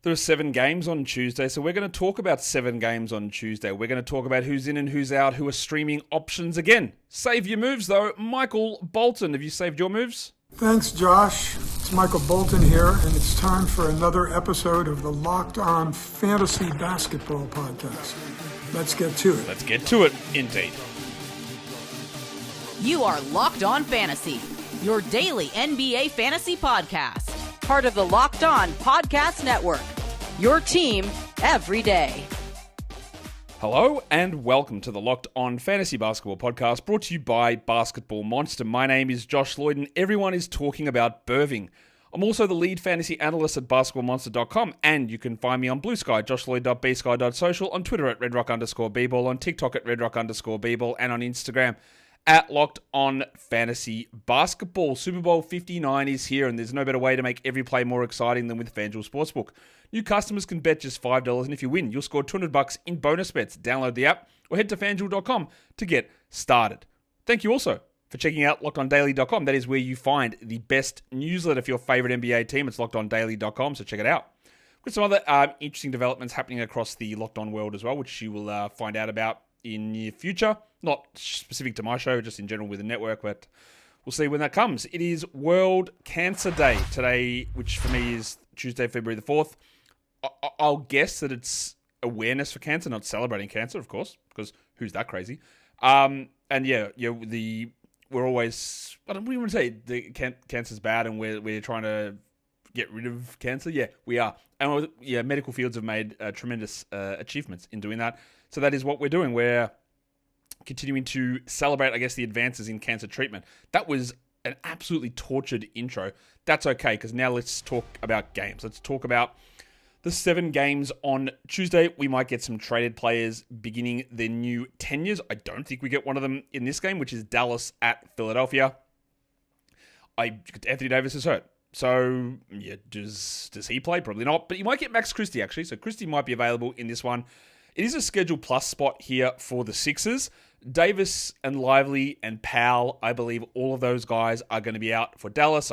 There are 7 games on Tuesday, so we're going to talk about 7 games on Tuesday. We're going to talk about who's in and who's out, who are streaming options again. Save your moves, though. Michael Bolton, have you saved your moves? Thanks, Josh. It's Michael Bolton here, and it's time for another episode of the Locked On Fantasy Basketball Podcast. Let's get to it. Let's get to it, indeed. You are Locked On Fantasy, your daily NBA fantasy podcast. Part of the Locked On Podcast Network, your team every day. Hello and welcome to the Locked On Fantasy Basketball Podcast, brought to you by Basketball Monster. My name is Josh Lloyd and everyone is talking about Birving. I'm also the lead fantasy analyst at basketballmonster.com, and you can find me on Blue Sky, joshloyd.bsky.social, on Twitter at redrock_bball, on TikTok at redrock_bball, and on Instagram at Locked On Fantasy Basketball. Super Bowl 59 is here, and there's no better way to make every play more exciting than with FanDuel Sportsbook. New customers can bet just $5, and if you win, you'll score $200 in bonus bets. Download the app or head to fanduel.com to get started. Thank you also for checking out lockedondaily.com. That is where you find the best newsletter for your favorite NBA team. It's lockedondaily.com, so check it out. We've got some other interesting developments happening across the Locked On world as well, which you will find out about in near future. Not specific to my show, just in general with the network, but we'll see when that comes. It is World Cancer Day today, which for me is Tuesday, February the 4th. I'll guess that it's awareness for cancer, not celebrating cancer, of course, because who's that crazy? And we're always, I don't want to say the cancer's bad and we're trying to get rid of cancer. Yeah, we are. And yeah, medical fields have made tremendous achievements in doing that. So that is what we're doing. We're continuing to celebrate, I guess, the advances in cancer treatment. That was an absolutely tortured intro. That's okay, because now let's talk about games. Let's talk about the 7 games on Tuesday. We might get some traded players beginning their new tenures. I don't think we get one of them in this game, which is Dallas at Philadelphia. Anthony Davis is hurt. So, yeah, does he play? Probably not. But you might get Max Christie, actually. So Christie might be available in this one. It is a Schedule Plus spot here for the Sixers. Davis and Lively and Powell, I believe all of those guys are going to be out for Dallas.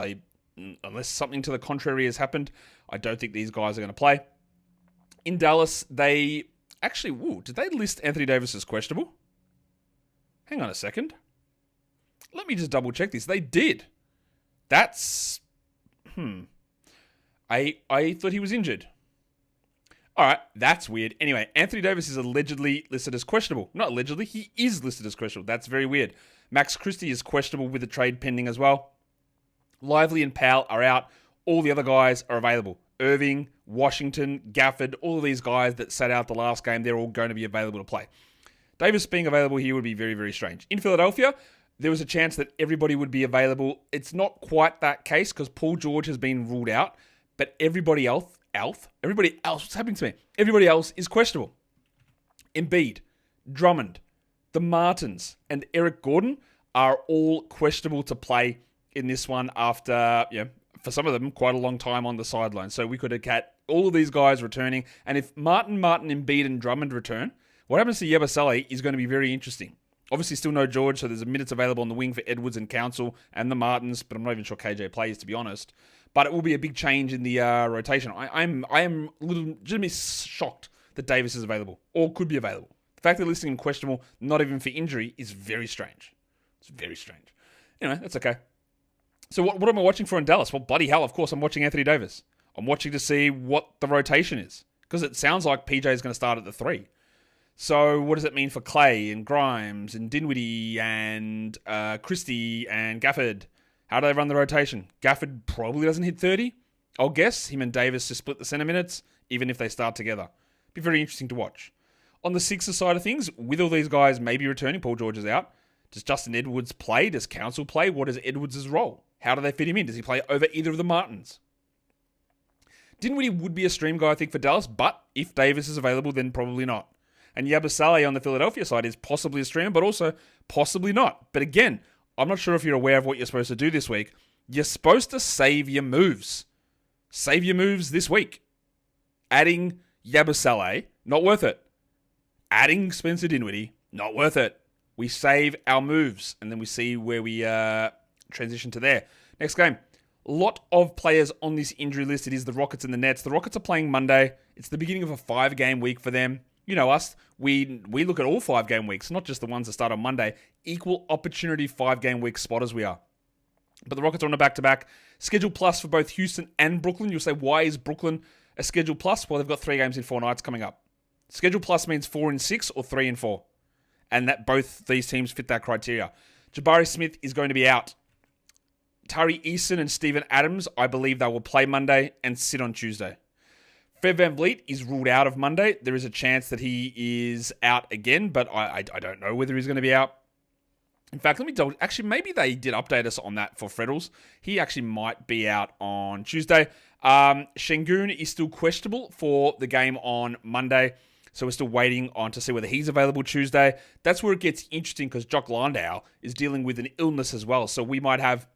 Unless something to the contrary has happened, I don't think these guys are going to play. In Dallas, they actually, did they list Anthony Davis as questionable? Hang on a second. Let me just double check this. They did. That's, I thought he was injured. All right, that's weird. Anyway, Anthony Davis is allegedly listed as questionable. Not allegedly, he is listed as questionable. That's very weird. Max Christie is questionable with the trade pending as well. Lively and Powell are out. All the other guys are available. Irving, Washington, Gafford, all of these guys that sat out the last game, they're all going to be available to play. Davis being available here would be very, very strange. In Philadelphia, there was a chance that everybody would be available. It's not quite that case because Paul George has been ruled out, but everybody else, what's happening to me? Everybody else is questionable. Embiid, Drummond, the Martins, and Eric Gordon are all questionable to play in this one after, for some of them, quite a long time on the sideline. So we could have got all of these guys returning. And if Martin, Embiid, and Drummond return, what happens to Yabusele is going to be very interesting. Obviously, still no George, so there's minutes available on the wing for Edwards and Council and the Martins, but I'm not even sure KJ plays, to be honest. But it will be a big change in the rotation. I am legitimately shocked that Davis is available, or could be available. The fact they're listing him questionable, not even for injury, is very strange. It's very strange. Anyway, that's okay. So what am I watching for in Dallas? Well, bloody hell, of course, I'm watching Anthony Davis. I'm watching to see what the rotation is, because it sounds like PJ is going to start at the 3. So what does it mean for Clay and Grimes and Dinwiddie and Christie and Gafford? How do they run the rotation? Gafford probably doesn't hit 30. I'll guess him and Davis to split the center minutes, even if they start together. Be very interesting to watch. On the Sixers side of things, with all these guys maybe returning, Paul George is out. Does Justin Edwards play? Does Council play? What is Edwards' role? How do they fit him in? Does he play over either of the Martins? Dinwiddie would be a stream guy, I think, for Dallas, but if Davis is available, then probably not. And Yabusele on the Philadelphia side is possibly a streamer, but also possibly not. But again, I'm not sure if you're aware of what you're supposed to do this week. You're supposed to save your moves. Save your moves this week. Adding Yabusele, not worth it. Adding Spencer Dinwiddie, not worth it. We save our moves, and then we see where we transition to there. Next game, Lot of players on this injury list. It is the Rockets and the Nets. The Rockets are playing Monday. It's the beginning of a 5-game week for them. You know us. We look at all 5-game weeks, not just the ones that start on Monday. Equal opportunity 5-game week spotters we are. But the Rockets are on a back-to-back. Schedule plus for both Houston and Brooklyn. You'll say, why is Brooklyn a schedule plus? Well, they've got 3 games in 4 nights coming up. Schedule plus means 4 and 6 or 3 and 4. And that both these teams fit that criteria. Jabari Smith is going to be out. Tari Eason and Steven Adams, I believe they will play Monday and sit on Tuesday. Fred VanVleet is ruled out of Monday. There is a chance that he is out again, but I don't know whether he's going to be out. In fact, let me double... Actually, maybe they did update us on that for Freddles. He actually might be out on Tuesday. Şengün is still questionable for the game on Monday, so we're still waiting on to see whether he's available Tuesday. That's where it gets interesting because Jock Landale is dealing with an illness as well, so we might have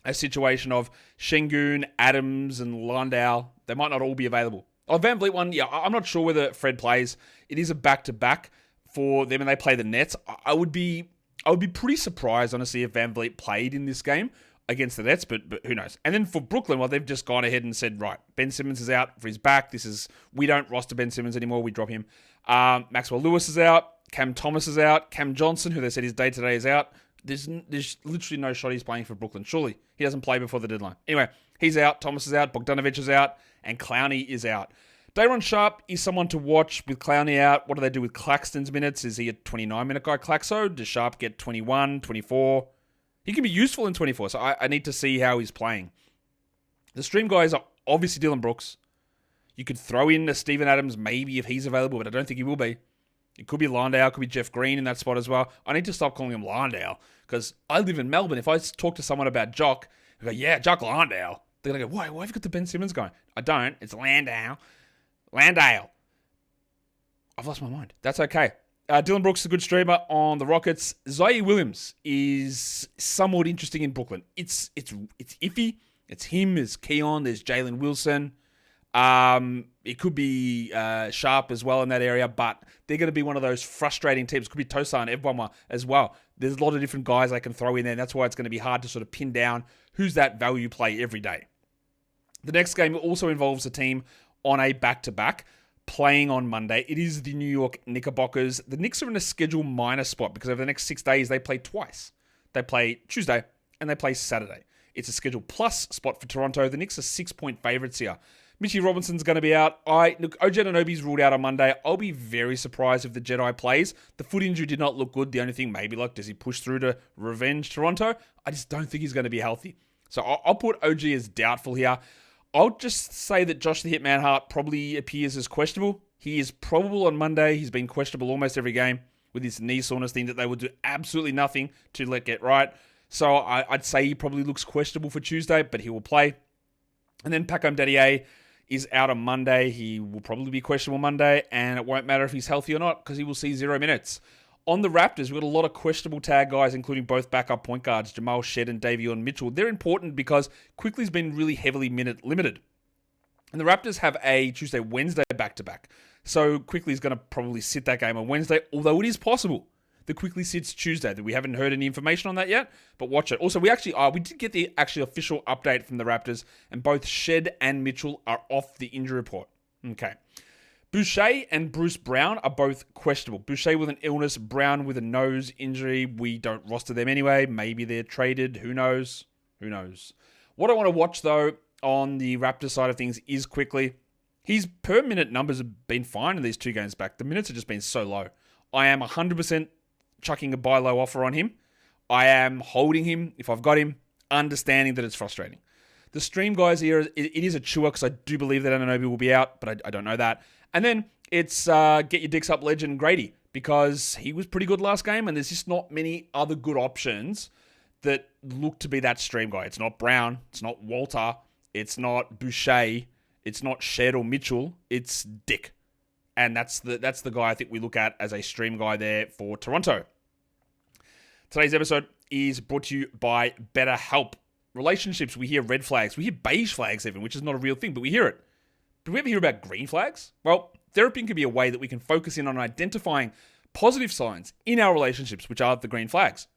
a situation of Şengün, Adams, and Landale. They might not all be available. Oh, VanVleet one, yeah, I'm not sure whether Fred plays. It is a back-to-back for them, and they play the Nets. I would be pretty surprised, honestly, if VanVleet played in this game against the Nets, but who knows. And then for Brooklyn, well, they've just gone ahead and said, right, Ben Simmons is out for his back. We don't roster Ben Simmons anymore. We drop him. Maxwell Lewis is out. Cam Thomas is out. Cam Johnson, who they said his day-to-day is out. There's literally no shot he's playing for Brooklyn. Surely he doesn't play before the deadline. Anyway, he's out. Thomas is out. Bogdanovic is out. And Clowney is out. Day'Ron Sharpe is someone to watch with Clowney out. What do they do with Claxton's minutes? Is he a 29-minute guy, Claxo? Does Sharpe get 21, 24? He can be useful in 24, so I need to see how he's playing. The stream guys are obviously Dylan Brooks. You could throw in a Steven Adams maybe if he's available, but I don't think he will be. It could be Landale, it could be Jeff Green in that spot as well. I need to stop calling him Landale because I live in Melbourne. If I talk to someone about Jock, I go, yeah, Jock Landale. They're going to go, why have you got the Ben Simmons going? I don't. It's Landale. I've lost my mind. That's okay. Dylan Brooks is a good streamer on the Rockets. Zaire Williams is somewhat interesting in Brooklyn. It's iffy. It's him. There's Keon. There's Jalen Wilson. It could be Sharpe as well in that area, but they're going to be one of those frustrating teams. It could be Tosan and Ebwama as well. There's a lot of different guys they can throw in there, and that's why it's going to be hard to sort of pin down who's that value play every day. The next game also involves a team on a back-to-back playing on Monday. It is the New York Knickerbockers. The Knicks are in a schedule minus spot because over the next 6 days, they play twice. They play Tuesday and they play Saturday. It's a schedule plus spot for Toronto. The Knicks are 6-point favorites here. Mitchie Robinson's going to be out. Look, OG Anunoby's ruled out on Monday. I'll be very surprised if the Jedi plays. The foot injury did not look good. The only thing maybe, like, does he push through to revenge Toronto? I just don't think he's going to be healthy. So I'll put OG as doubtful here. I'll just say that Josh the Hitman Hart probably appears as questionable. He is probable on Monday. He's been questionable almost every game with his knee soreness thing that they would do absolutely nothing to let get right. So I'd say he probably looks questionable for Tuesday, but he will play. And then Pacom Dadier is out on Monday. He will probably be questionable Monday, and it won't matter if he's healthy or not because he will see 0 minutes. On the Raptors, we've got a lot of questionable tag guys, including both backup point guards, Jamal Shedd and Davion Mitchell. They're important because Quickly's been really heavily minute limited. And the Raptors have a Tuesday-Wednesday back-to-back. So Quickly's going to probably sit that game on Wednesday, although it is possible that Quickly sits Tuesday. We haven't heard any information on that yet, but watch it. Also, we did get the actually official update from the Raptors, and both Shedd and Mitchell are off the injury report. Okay. Boucher and Bruce Brown are both questionable. Boucher with an illness, Brown with a nose injury. We don't roster them anyway. Maybe they're traded. Who knows? What I want to watch, though, on the Raptors side of things is Quickly. His per-minute numbers have been fine in these 2 games back. The minutes have just been so low. I am 100% chucking a buy low offer on him. I am holding him if I've got him, understanding that it's frustrating. The stream guys here, it is a chewer because I do believe that Anunoby will be out, but I don't know that. And then it's get your dicks up legend Grady because he was pretty good last game and there's just not many other good options that look to be that stream guy. It's not Brown. It's not Walter. It's not Boucher. It's not Shedd or Mitchell. It's Dick. And that's the guy I think we look at as a stream guy there for Toronto. Today's episode is brought to you by BetterHelp. Relationships, we hear red flags. We hear beige flags even, which is not a real thing, but we hear it. Do we ever hear about green flags? Well, therapy can be a way that we can focus in on identifying positive signs in our relationships, which are the green flags.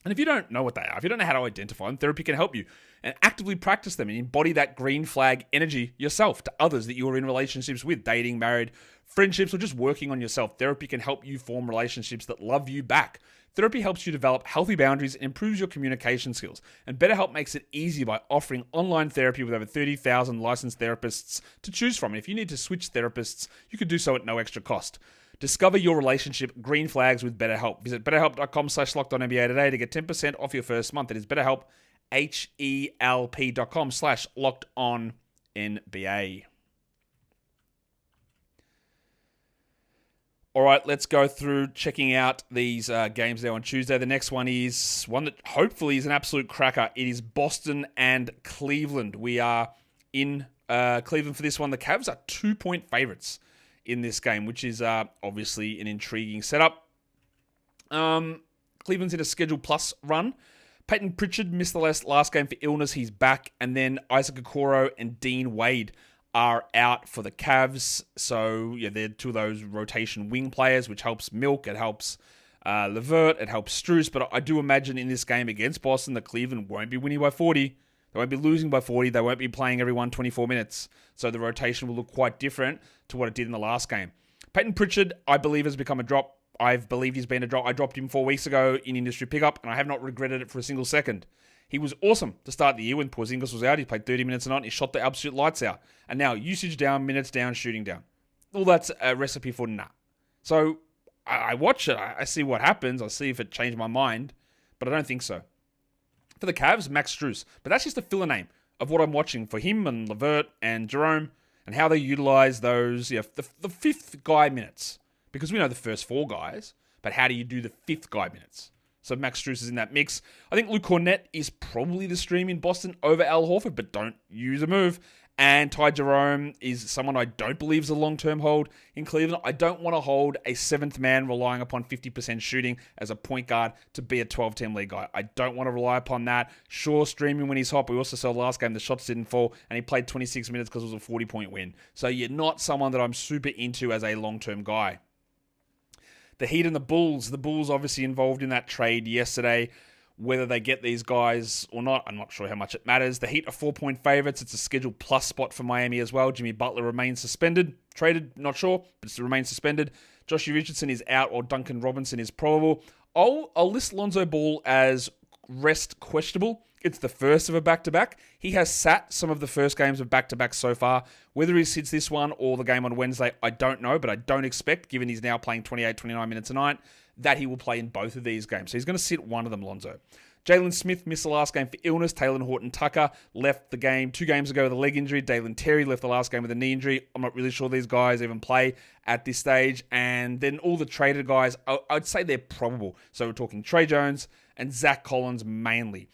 And if you don't know what they are, if you don't know how to identify them, therapy can help you and actively practice them and embody that green flag energy yourself to others that you are in relationships with, dating, married, friendships, or just working on yourself. Therapy can help you form relationships that love you back. Therapy helps you develop healthy boundaries and improves your communication skills. And BetterHelp makes it easy by offering online therapy with over 30,000 licensed therapists to choose from. And if you need to switch therapists, you can do so at no extra cost. Discover your relationship green flags with BetterHelp. Visit betterhelp.com/LockedOnNBA today to get 10% off your first month. It is BetterHelp, HELP.com/LockedOnNBA. All right, let's go through checking out these games there on Tuesday. The next one is one that hopefully is an absolute cracker. It is Boston and Cleveland. We are in Cleveland for this one. The Cavs are 2-point favorites in this game, which is obviously an intriguing setup. Cleveland's in a Schedule Plus run. Peyton Pritchard missed the last game for illness. He's back. And then Isaac Okoro and Dean Wade are out for the Cavs. So, yeah, they're two of those rotation wing players, which helps Milk. It helps Levert. It helps Strus. But I do imagine in this game against Boston that Cleveland won't be winning by 40. They won't be losing by 40. They won't be playing everyone 24 minutes. So the rotation will look quite different to what it did in the last game. Peyton Pritchard, I believe, has become a drop. I've believed he's been a drop. I dropped him 4 weeks ago in industry pickup, and I have not regretted it for a single second. He was awesome to start the year when Porzingis was out. He played 30 minutes a night, and he shot the absolute lights out. And now usage down, minutes down, shooting down. All that's a recipe for nah. So I watch it. I see what happens. I see if it changed my mind, but I don't think so. For the Cavs, Max Strus. But that's just a filler name of what I'm watching for him and Levert and Jerome and how they utilize those, the fifth guy minutes. Because we know the first 4 guys, but how do you do the 5th guy minutes? So Max Strus is in that mix. I think Luke Cornett is probably the stream in Boston over Al Horford, but don't use a move. And Ty Jerome is someone I don't believe is a long-term hold in Cleveland. I don't want to hold a 7th man relying upon 50% shooting as a point guard to be a 12-team league guy. I don't want to rely upon that. Sure, streaming when he's hot. We also saw last game the shots didn't fall, and he played 26 minutes because it was a 40-point win. So you're not someone that I'm super into as a long-term guy. The Heat and the Bulls obviously involved in that trade yesterday. Whether they get these guys or not, I'm not sure how much it matters. The Heat are 4-point favorites. It's a Schedule Plus spot for Miami as well. Jimmy Butler remains suspended. Traded, not sure, but still remains suspended. Joshua Richardson is out, or Duncan Robinson is probable. I'll list Lonzo Ball as rest questionable. It's the first of a back-to-back. He has sat some of the first games of back-to-back so far. Whether he sits this one or the game on Wednesday, I don't know, but I don't expect, given he's now playing 28, 29 minutes a night, that he will play in both of these games. So he's going to sit one of them, Lonzo. Jalen Smith missed the last game for illness. Taylor Horton-Tucker left the game 2 games ago with a leg injury. Dalen Terry left the last game with a knee injury. I'm not really sure these guys even play at this stage. And then all the traded guys, I'd say they're probable. So we're talking Trey Jones and Zach Collins mainly.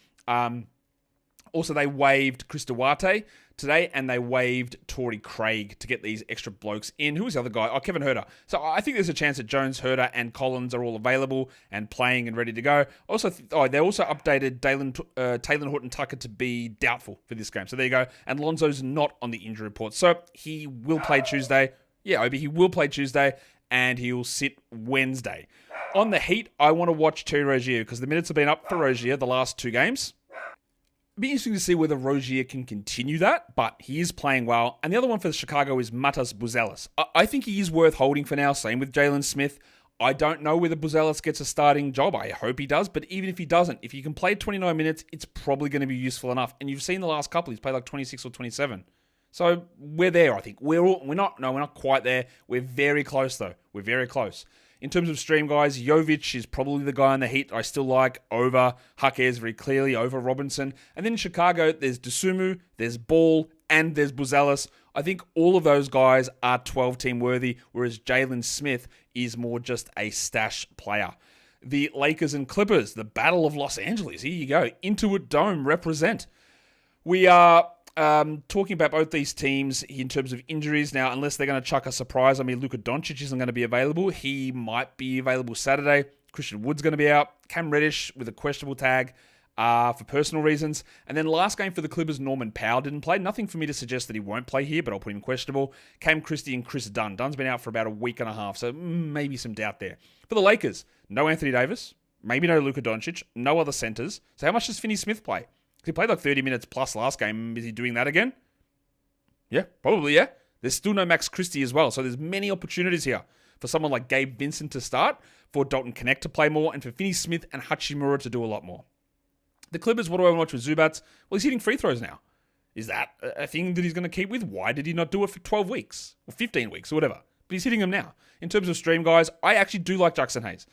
Also, they waived Chris Duarte today, and they waived Torrey Craig to get these extra blokes in. Who was the other guy? Oh, Kevin Huerter. So I think there's a chance that Jones, Huerter, and Collins are all available and playing and ready to go. Also, they also updated Taylor Horton-Tucker to be doubtful for this game. So there you go. And Lonzo's not on the injury report. So he will play Tuesday. Yeah, Obi, he will play Tuesday, and he'll sit Wednesday. On the Heat, I want to watch Terry Rozier because the minutes have been up for Rozier the last 2 games. It'd be interesting to see whether Rozier can continue that, but he is playing well. And the other one for Chicago is Matas Buzelis. I think he is worth holding for now. Same with Jalen Smith. I don't know whether Buzelis gets a starting job. I hope he does, but even if he doesn't, if you can play 29 minutes, it's probably going to be useful enough. And you've seen the last couple, he's played like 26 or 27. So we're there, I think. We're not quite there. We're very close, though. We're very close. In terms of stream guys, Jovic is probably the guy on the Heat I still like over Jaquez very clearly, over Robinson. And then in Chicago, there's Dosunmu, there's Ball, and there's Buzelis. I think all of those guys are 12-team worthy, whereas Jalen Smith is more just a stash player. The Lakers and Clippers, the Battle of Los Angeles. Here you go. Intuit Dome represent. We are talking about both these teams in terms of injuries. Now, unless they're going to chuck a surprise, Luka Doncic isn't going to be available. He might be available Saturday. Christian Wood's going to be out. Cam Reddish with a questionable tag for personal reasons. And then last game for the Clippers, Norman Powell didn't play. Nothing for me to suggest that he won't play here, but I'll put him questionable. Cam Christie and Chris Dunn. Dunn's been out for about a week and a half, so maybe some doubt there. For the Lakers, no Anthony Davis. maybe no Luka Doncic, no other centers. So how much does Finney-Smith play? He played like 30 minutes plus last game. Is he doing that again? Yeah, probably, yeah. There's still no Max Christie as well. So there's many opportunities here for someone like Gabe Vincent to start, for Dalton Connect to play more, and for Finney-Smith and Hachimura to do a lot more. The Clippers, what do I want to watch with Zubats? Well, he's hitting free throws now. Is that a thing that he's going to keep with? Why did he not do it for 12 weeks or 15 weeks or whatever? But he's hitting them now. In terms of stream guys, I actually do like Jackson Hayes.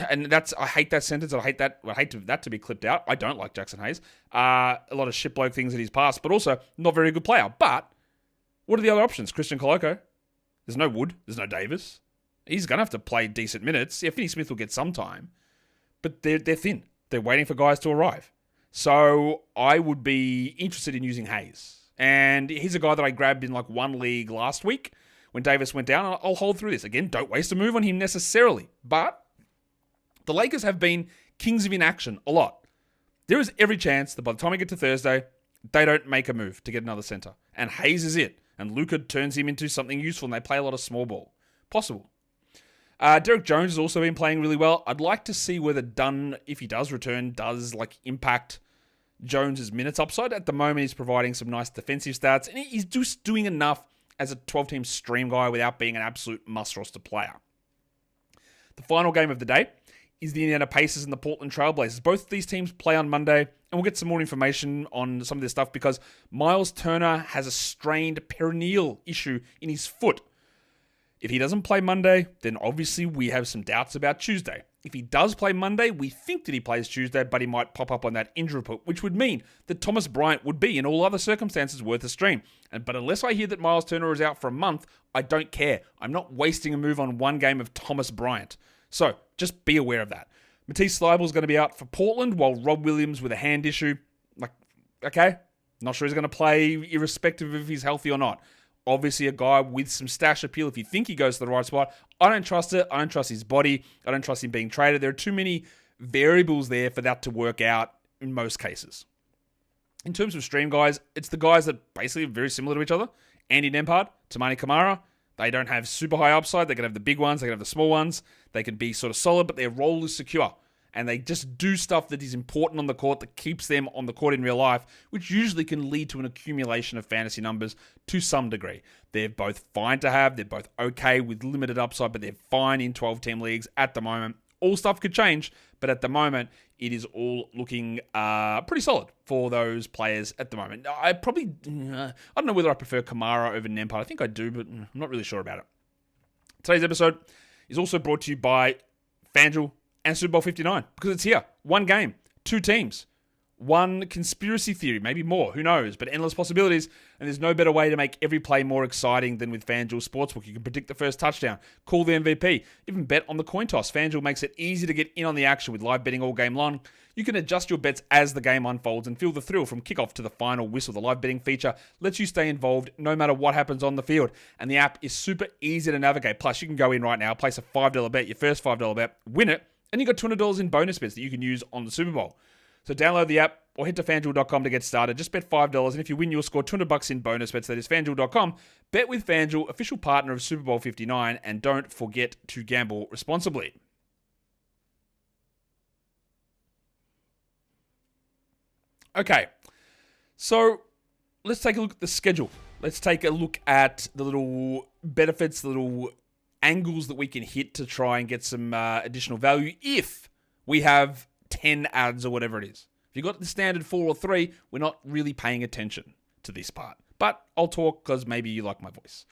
And I hate that sentence. I hate that to be clipped out. I don't like Jackson Hayes. A lot of shit bloke things in his past, but also not very good player. But what are the other options? Christian Koloko. There's no Wood. There's no Davis. He's going to have to play decent minutes. Yeah, Finney-Smith will get some time. But they're thin. They're waiting for guys to arrive. So I would be interested in using Hayes. And he's a guy that I grabbed in like one league last week when Davis went down. I'll hold through this. Again, don't waste a move on him necessarily. But the Lakers have been kings of inaction a lot. There is every chance that by the time we get to Thursday, they don't make a move to get another center. And Hayes is it. And Luka turns him into something useful and they play a lot of small ball. Possible. Derek Jones has also been playing really well. I'd like to see whether Dunn, if he does return, does like impact Jones's minutes upside. At the moment, he's providing some nice defensive stats, and he's just doing enough as a 12-team stream guy without being an absolute must-roster player. The final game of the day is the Indiana Pacers and the Portland Trailblazers. Both of these teams play on Monday, and we'll get some more information on some of this stuff because Miles Turner has a strained perineal issue in his foot. If he doesn't play Monday, then obviously we have some doubts about Tuesday. If he does play Monday, we think that he plays Tuesday, but he might pop up on that injury report, which would mean that Thomas Bryant would be, in all other circumstances, worth a stream. But unless I hear that Miles Turner is out for a month, I don't care. I'm not wasting a move on one game of Thomas Bryant. So just be aware of that. Matisse Thybulle is going to be out for Portland, while Rob Williams with a hand issue. Okay, not sure he's going to play irrespective of if he's healthy or not. Obviously, a guy with some stash appeal if you think he goes to the right spot. I don't trust it. I don't trust his body. I don't trust him being traded. There are too many variables there for that to work out in most cases. In terms of stream guys, it's the guys that basically are very similar to each other. Andy Nembhard, Tamani Kamara. They don't have super high upside. They can have the big ones. They can have the small ones. They can be sort of solid, but their role is secure. And they just do stuff that is important on the court that keeps them on the court in real life, which usually can lead to an accumulation of fantasy numbers to some degree. They're both fine to have. They're both okay with limited upside, but they're fine in 12-team leagues at the moment. All stuff could change, but at the moment, it is all looking pretty solid for those players at the moment. I don't know whether I prefer Kamara over Nembhard. I think I do, but I'm not really sure about it. Today's episode is also brought to you by FanDuel and Super Bowl 59, because it's here. One game, two teams, one conspiracy theory, maybe more, who knows, but endless possibilities, and there's no better way to make every play more exciting than with FanDuel Sportsbook. You can predict the first touchdown, call the MVP, even bet on the coin toss. FanDuel makes it easy to get in on the action with live betting all game long. You can adjust your bets as the game unfolds and feel the thrill from kickoff to the final whistle. The live betting feature lets you stay involved no matter what happens on the field, and the app is super easy to navigate. Plus, you can go in right now, place a $5 bet, your first $5 bet, win it, and you got $200 in bonus bets that you can use on the Super Bowl. So download the app or head to FanDuel.com to get started. Just bet $5, and if you win, you'll score $200 in bonus bets. That is FanDuel.com. Bet with FanDuel, official partner of Super Bowl 59, and don't forget to gamble responsibly. Okay, so let's take a look at the schedule. Let's take a look at the little benefits, the little angles that we can hit to try and get some additional value if we have 10 ads or whatever it is. If you've got the standard 4 or 3, we're not really paying attention to this part. But I'll talk because maybe you like my voice.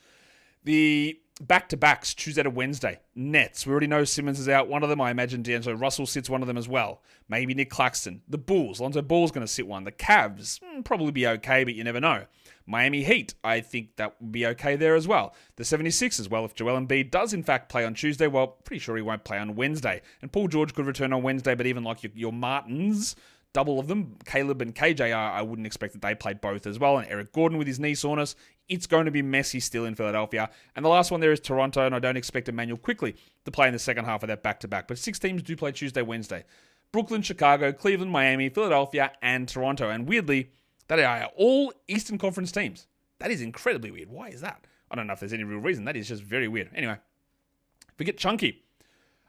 The back-to-backs, Tuesday to Wednesday. Nets, we already know Simmons is out. One of them, I imagine D'Angelo Russell sits one of them as well. Maybe Nick Claxton. The Bulls, Lonzo Ball's going to sit one. The Cavs, probably be okay, but you never know. Miami Heat, I think that would be okay there as well. The 76ers, well, if Joel Embiid does in fact play on Tuesday, well, pretty sure he won't play on Wednesday. And Paul George could return on Wednesday, but even like your Martins, double of them, Caleb and KJ, I wouldn't expect that they play both as well. And Eric Gordon with his knee soreness, it's going to be messy still in Philadelphia. And the last one there is Toronto, and I don't expect Emmanuel quickly to play in the second half of that back-to-back. But 6 teams do play Tuesday, Wednesday. Brooklyn, Chicago, Cleveland, Miami, Philadelphia, and Toronto. And weirdly, that are all Eastern Conference teams. That is incredibly weird. Why is that? I don't know if there's any real reason. That is just very weird. Anyway, if we get chunky,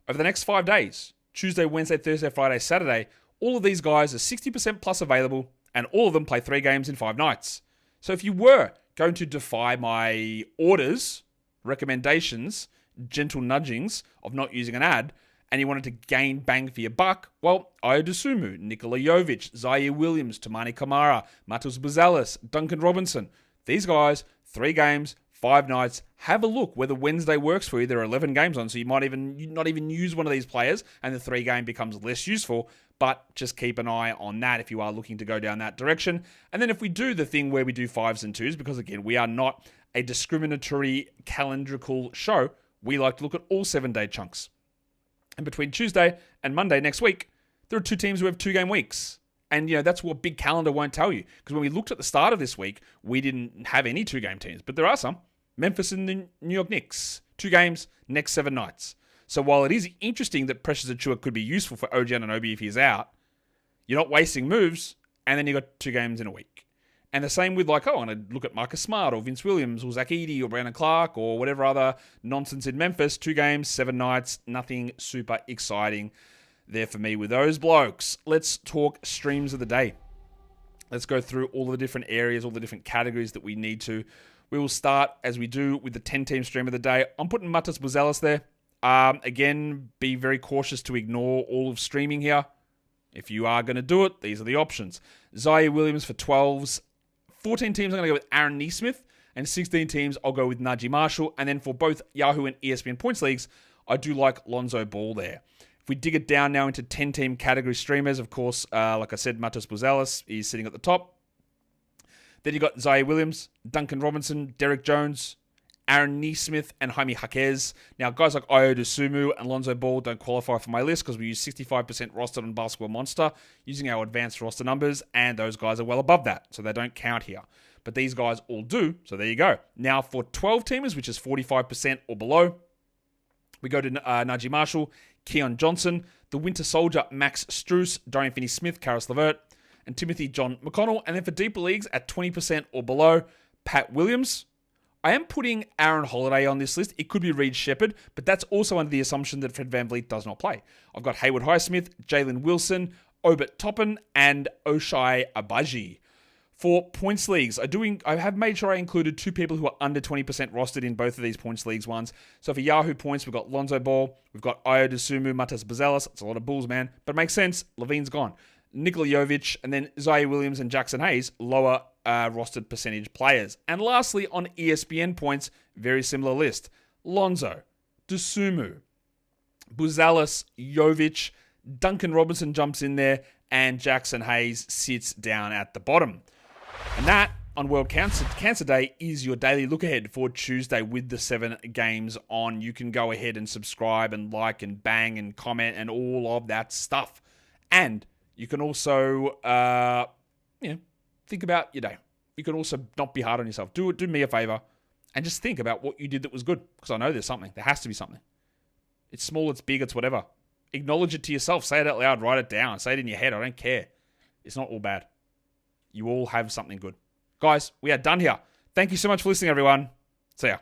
over the next 5 days, Tuesday, Wednesday, Thursday, Friday, Saturday, all of these guys are 60% plus available, and all of them play 3 games in 5 nights. So if you were going to defy my orders, recommendations, gentle nudgings of not using an ad, and you wanted to gain bang for your buck, well, Ayo Dosunmu, Nikola Jovic, Zaire Williams, Tamani Kamara, Matus Buzelis, Duncan Robinson. These guys, 3 games, 5 nights. Have a look whether Wednesday works for you. There are 11 games on, so you might not even use one of these players, and the 3 game becomes less useful. But just keep an eye on that if you are looking to go down that direction. And then if we do the thing where we do 5s and 2s, because again, we are not a discriminatory calendrical show, we like to look at all 7-day chunks. And between Tuesday and Monday next week, there are 2 teams who have 2-game weeks. And, that's what big calendar won't tell you. Because when we looked at the start of this week, we didn't have any 2-game teams. But there are some. Memphis and the New York Knicks. 2 games, next 7 nights. So while it is interesting that Precious Achiuwa could be useful for OG Anunoby if he's out, you're not wasting moves, and then you got 2 games in a week. And the same with I want to look at Marcus Smart or Vince Williams or Zach Edey or Brandon Clark or whatever other nonsense in Memphis. 2 games, 7 nights, nothing super exciting there for me with those blokes. Let's talk streams of the day. Let's go through all the different areas, all the different categories that we need to. We will start, as we do, with the 10-team stream of the day. I'm putting Matas Buzelis there. Again, be very cautious to ignore all of streaming here. If you are going to do it, these are the options. Zaire Williams for 12s. 14 teams, I'm going to go with Aaron Nesmith. And 16 teams, I'll go with Najee Marshall. And then for both Yahoo and ESPN points leagues, I do like Lonzo Ball there. If we dig it down now into 10-team category streamers, of course, like I said, Matas Buzelis is sitting at the top. Then you got Zaire Williams, Duncan Robinson, Derek Jones, Aaron Nesmith, and Jaime Jaquez. Now, guys like Ayo Dosunmu and Lonzo Ball don't qualify for my list because we use 65% rostered on Basketball Monster using our advanced roster numbers, and those guys are well above that, so they don't count here. But these guys all do, so there you go. Now, for 12-teamers, which is 45% or below, we go to Najee Marshall, Keon Johnson, the Winter Soldier, Max Strus, Dorian Finney-Smith, Karis LeVert, and Timothy John McConnell. And then for deeper leagues at 20% or below, Pat Williams. I am putting Aaron Holiday on this list. It could be Reed Shepherd, but that's also under the assumption that Fred VanVleet does not play. I've got Hayward Highsmith, Jalen Wilson, Obert Toppin, and Oshai Abaji. For points leagues, I have made sure I included 2 people who are under 20% rostered in both of these points leagues ones. So for Yahoo points, we've got Lonzo Ball, we've got Ayo Dosunmu, Matas Buzelis. It's a lot of Bulls, man, but it makes sense. Levine's gone. Nikola Jovic, and then Zaire Williams and Jackson Hayes, lower rostered percentage players. And lastly, on ESPN points, very similar list. Lonzo, Dosunmu, Buzelis, Jovic, Duncan Robinson jumps in there, and Jackson Hayes sits down at the bottom. And that, on World Cancer Day, is your daily look ahead for Tuesday with the 7 games on. You can go ahead and subscribe and like and bang and comment and all of that stuff. And you can also, think about your day. You can also not be hard on yourself. Do me a favor and just think about what you did that was good. Because I know there's something. There has to be something. It's small, it's big, it's whatever. Acknowledge it to yourself. Say it out loud. Write it down. Say it in your head. I don't care. It's not all bad. You all have something good. Guys, we are done here. Thank you so much for listening, everyone. See ya.